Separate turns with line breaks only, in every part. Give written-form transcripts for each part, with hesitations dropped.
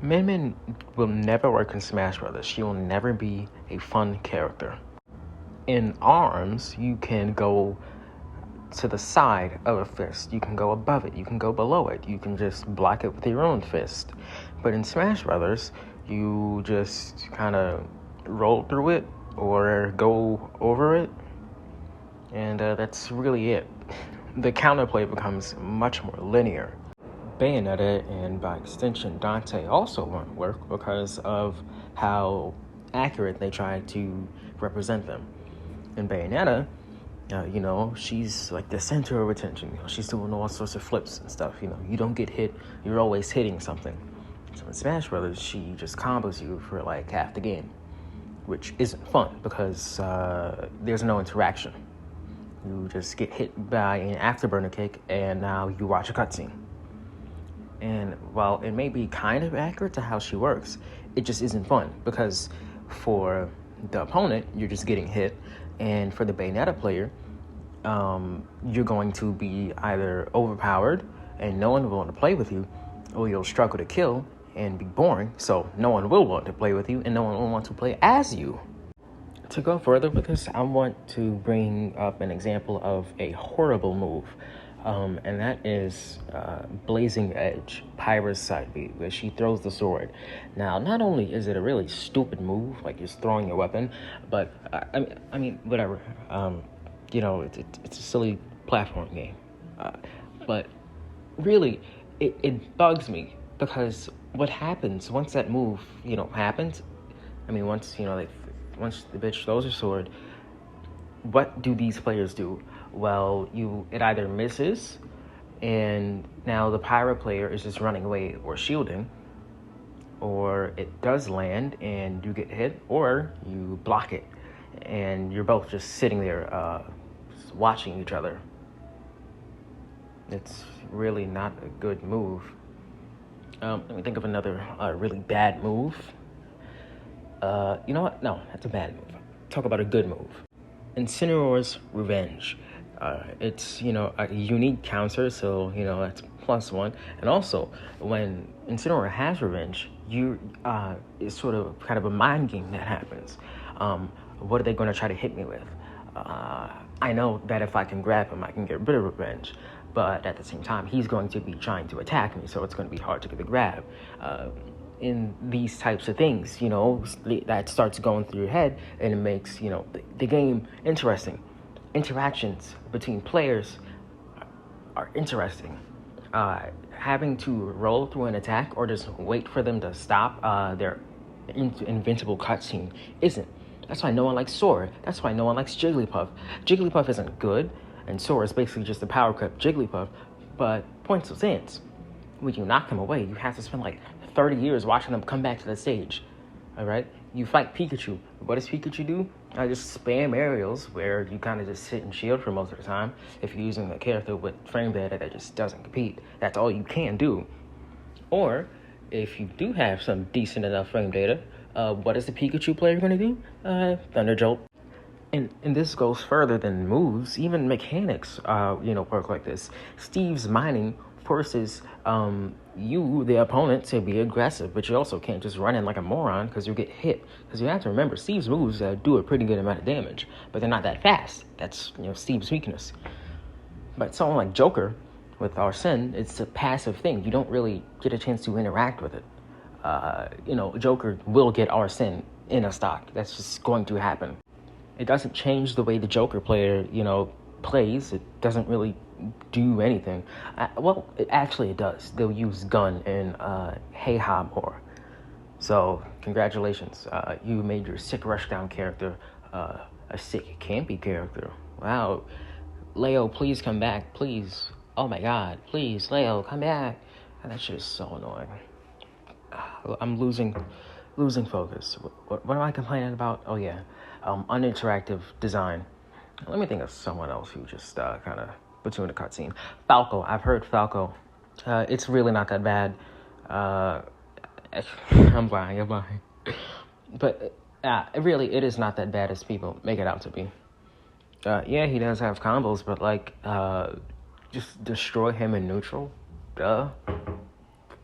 Min Min will never work in Smash Brothers. She will never be a fun character. In ARMS, you can go to the side of a fist. You can go above it. You can go below it. You can just block it with your own fist. But in Smash Brothers, you just kind of roll through it or go over it. And that's really it. The counterplay becomes much more linear. Bayonetta and by extension Dante also won't work because of how accurate they try to represent them. In Bayonetta, she's like the center of attention. She's doing all sorts of flips and stuff. You don't get hit, you're always hitting something. So in Smash Brothers, she just combos you for like half the game, which isn't fun because there's no interaction. You just get hit by an afterburner kick, and now you watch a cutscene. And while it may be kind of accurate to how she works, it just isn't fun because for the opponent, you're just getting hit, and for the Bayonetta player, you're going to be either overpowered and no one will want to play with you, or you'll struggle to kill and be boring, so no one will want to play with you and no one will want to play as you. To go further with this, I want to bring up an example of a horrible move, and that is Blazing Edge, Pyra's side B, where she throws the sword. Now, not only is it a really stupid move, like just throwing your weapon, but I mean, whatever. It's a silly platform game, but really, it bugs me because what happens once that move, happens. I mean, once the bitch throws her sword, what do these players do? Well, it either misses, and now the Pyra player is just running away or shielding, or it does land and you get hit, or you block it, and you're both just sitting there just watching each other. It's really not a good move. Let me think of another really bad move. You know what? No, that's a bad move. Talk about a good move. Incineroar's Revenge. It's, a unique counter, so, that's +1. And also, when Incineroar has Revenge, it's sort of kind of a mind game that happens. What are they going to try to hit me with? I know that if I can grab him, I can get rid of Revenge. But at the same time, he's going to be trying to attack me, so it's going to be hard to get the grab. In these types of things, that starts going through your head, and it makes, the game interesting. Interactions between players are interesting. Having to roll through an attack or just wait for them to stop their invincible cutscene isn't. That's why no one likes Sora. That's why no one likes Jigglypuff. Jigglypuff isn't good, and Sora is basically just a power cut Jigglypuff, but point stands. When you knock them away, you have to spend like 30 years watching them come back to the stage. All right? You fight Pikachu. What does Pikachu do? I just spam aerials where you kind of just sit and shield for most of the time. If you're using a character with frame data that just doesn't compete, that's all you can do. Or if you do have some decent enough frame data, what is the Pikachu player going to do? Thunder Jolt. And this goes further than moves. Even mechanics, work like this. Steve's mining forces you, the opponent, to be aggressive, but you also can't just run in like a moron because you get hit. Because you have to remember, Steve's moves do a pretty good amount of damage, but they're not that fast. That's Steve's weakness. But someone like Joker with Arsene, it's a passive thing. You don't really get a chance to interact with it. Joker will get Arsene in a stock. That's just going to happen. It doesn't change the way the Joker player, plays. It doesn't really do anything. It does. They'll use gun in Heiha more. So, congratulations. You made your sick rushdown character a sick campy character. Wow. Leo, please come back. Please. Oh my god. Please, Leo, come back. And that shit is so annoying. I'm losing focus. What am I complaining about? Oh yeah. Uninteractive design. Let me think of someone else who just kind of between the cutscene. Falco. I've heard Falco. It's really not that bad. I'm lying. But it is not that bad as people make it out to be. Yeah, he does have combos, but just destroy him in neutral. Duh.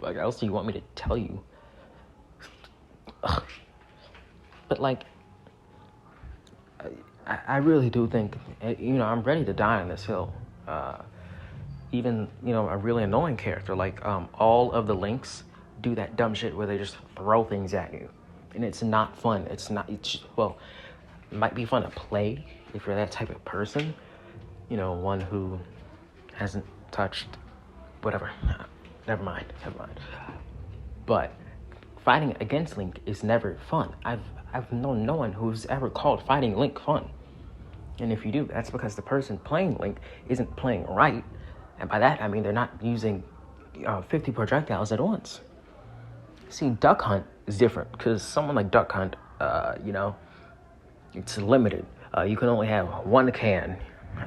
What else do you want me to tell you? But like, I really do think, I'm ready to die on this hill. Even, a really annoying character, like all of the Links do that dumb shit where they just throw things at you. And it's not fun. Well, it might be fun to play if you're that type of person. One who hasn't touched whatever. Never mind. But fighting against Link is never fun. I've known no one who's ever called fighting Link fun. And if you do, that's because the person playing Link isn't playing right. And by that, I mean they're not using 50 projectiles at once. See, Duck Hunt is different because someone like Duck Hunt, it's limited. You can only have one can,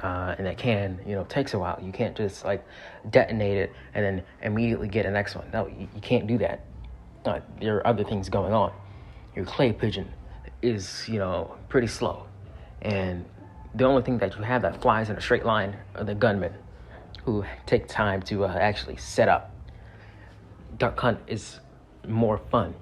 and that can, takes a while. You can't just detonate it and then immediately get the next one. No, you can't do that. There are other things going on. Your clay pigeon is, pretty slow. And the only thing that you have that flies in a straight line are the gunmen who take time to actually set up. Duck Hunt is more fun.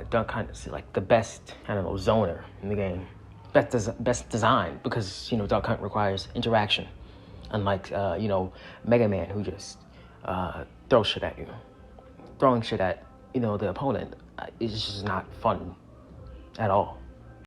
Duck Hunt is like the best, zoner in the game. Best design because, Duck Hunt requires interaction. Unlike, Mega Man who just throws shit at you. Throwing shit at, the opponent is just not fun at all.